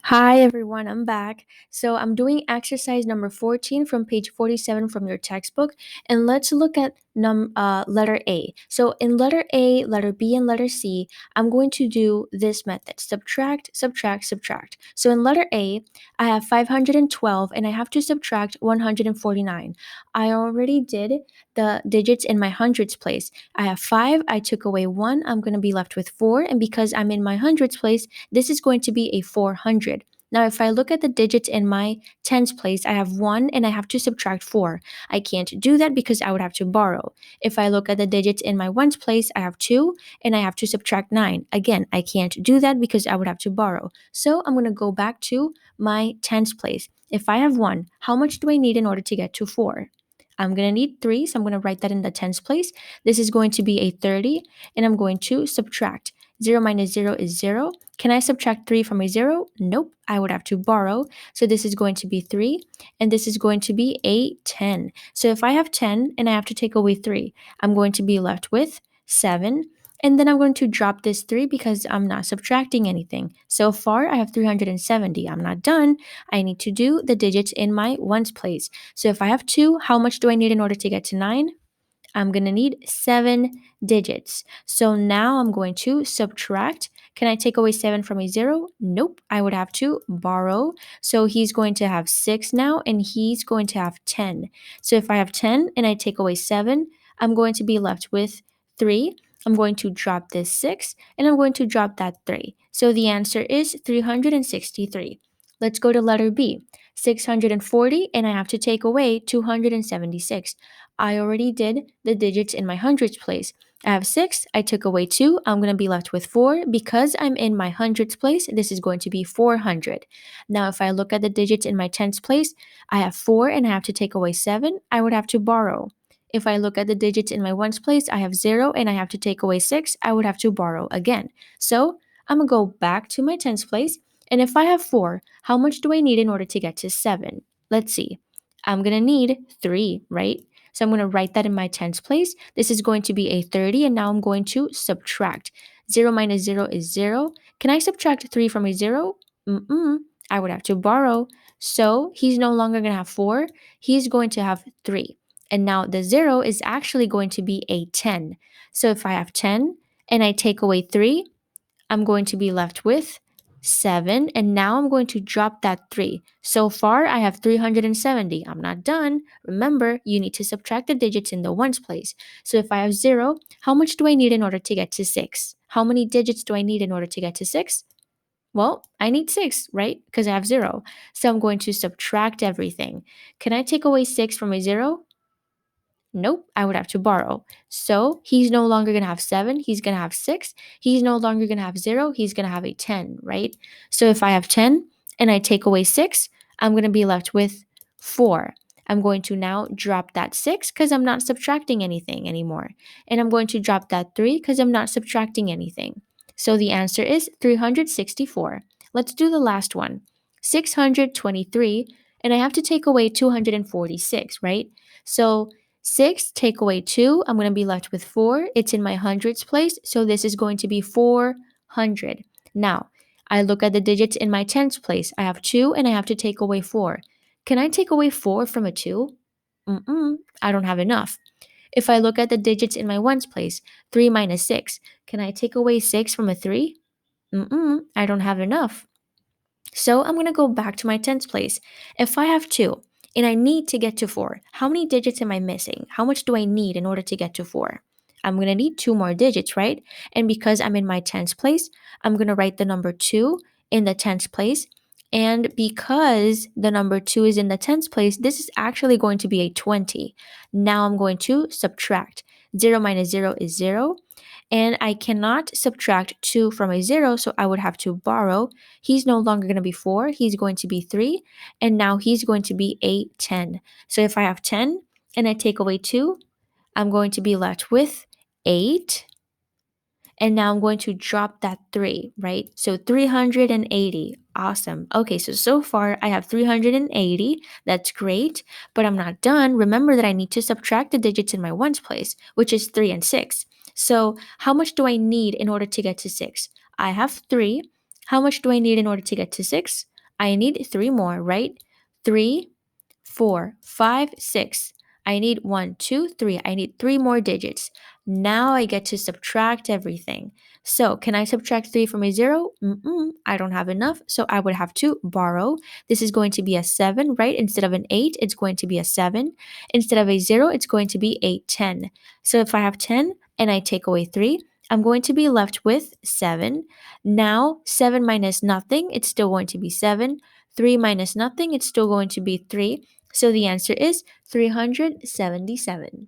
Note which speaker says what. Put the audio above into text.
Speaker 1: Hi everyone, I'm back. So I'm doing exercise number 14 from page 47 from your textbook, and let's look at letter A. So in letter A, letter B, and letter C, I'm going to do this method: subtract, subtract, subtract. So in letter A, I have 512 and I have to subtract 149. I already did the digits in my hundreds place. I have 5, I took away 1, I'm going to be left with 4, and because I'm in my hundreds place, this is going to be a 400. Now, if I look at the digits in my tens place, I have 1 and I have to subtract 4. I can't do that because I would have to borrow. If I look at the digits in my ones place, I have 2 and I have to subtract 9. Again, I can't do that because I would have to borrow. So I'm going to go back to my tens place. If I have 1, how much do I need in order to get to 4? I'm going to need 3, so I'm going to write that in the tens place. This is going to be a 30, and I'm going to subtract. 0 minus 0 is 0. Can I subtract 3 from a 0? Nope, I would have to borrow. So this is going to be 3, and this is going to be a 10. So if I have 10 and I have to take away 3, I'm going to be left with 7. And then I'm going to drop this 3 because I'm not subtracting anything. So far, I have 370. I'm not done. I need to do the digits in my ones place. So if I have 2, how much do I need in order to get to 9? I'm going to need 7 digits. So now I'm going to subtract. Can I take away 7 from a 0? Nope. I would have to borrow. So he's going to have 6 now, and he's going to have 10. So if I have 10 and I take away 7, I'm going to be left with 3. I'm going to drop this 6, and I'm going to drop that 3. So the answer is 363. Let's go to letter B. 640, and I have to take away 276. I already did the digits in my hundreds place. I have 6, I took away 2, I'm going to be left with 4. Because I'm in my hundreds place, this is going to be 400. Now, if I look at the digits in my tens place, I have 4 and I have to take away 7, I would have to borrow. If I look at the digits in my ones place, I have 0 and I have to take away 6, I would have to borrow again. So I'm going to go back to my tens place, and if I have 4, how much do I need in order to get to 7? Let's see. I'm going to need 3, right? So I'm going to write that in my tens place. This is going to be a 30, and now I'm going to subtract. 0 minus 0 is 0. Can I subtract 3 from a 0? I would have to borrow. So he's no longer going to have 4. He's going to have 3. And now the 0 is actually going to be a 10. So if I have 10 and I take away 3, I'm going to be left with 7, and now I'm going to drop that 3. So far, I have 370. I'm not done. Remember, you need to subtract the digits in the ones place. So if I have 0, how much do I need in order to get to 6? How many digits do I need in order to get to 6? Well, I need 6, right? Because I have 0. So I'm going to subtract everything. Can I take away 6 from a 0? Nope, I would have to borrow. So he's no longer going to have 7, he's going to have 6. He's no longer going to have 0, he's going to have a 10, right? So if I have 10 and I take away 6, I'm going to be left with 4. I'm going to now drop that 6 because I'm not subtracting anything anymore. And I'm going to drop that 3 because I'm not subtracting anything. So the answer is 364. Let's do the last one. 623, and I have to take away 246, right? So 6, take away 2, I'm going to be left with 4. It's in my hundreds place, so this is going to be 400. Now, I look at the digits in my tens place. I have 2 and I have to take away 4. Can I take away 4 from a 2? I don't have enough. If I look at the digits in my ones place, 3 minus 6. Can I take away 6 from a 3? I don't have enough. So I'm going to go back to my tens place. If I have 2 and I need to get to 4, how many digits am I missing? How much do I need in order to get to 4? I'm going to need 2 more digits, right? And because I'm in my tens place, I'm going to write the number 2 in the tens place. And because the number 2 is in the tens place, this is actually going to be a 20. Now I'm going to subtract. 0 minus 0 is 0. And I cannot subtract 2 from a 0, so I would have to borrow. He's no longer going to be 4, he's going to be 3, and now he's going to be a 10. So if I have 10 and I take away 2, I'm going to be left with 8. And now I'm going to drop that 3, right? So 380. Awesome. Okay, so far I have 380. That's great, but I'm not done. Remember that I need to subtract the digits in my ones place, which is 3 and 6. So how much do I need in order to get to 6? I have 3. How much do I need in order to get to 6? I need 3 more, right? 3, 4, 5, 6. I need 1, 2, 3. I need 3 more digits. Now I get to subtract everything. So, can I subtract 3 from a 0? I don't have enough, so I would have to borrow. This is going to be a 7, right? Instead of an 8, it's going to be a 7. Instead of a 0, it's going to be a 10. So, if I have 10 and I take away 3, I'm going to be left with 7. Now, 7 minus nothing, it's still going to be 7. 3 minus nothing, it's still going to be 3. So the answer is 377.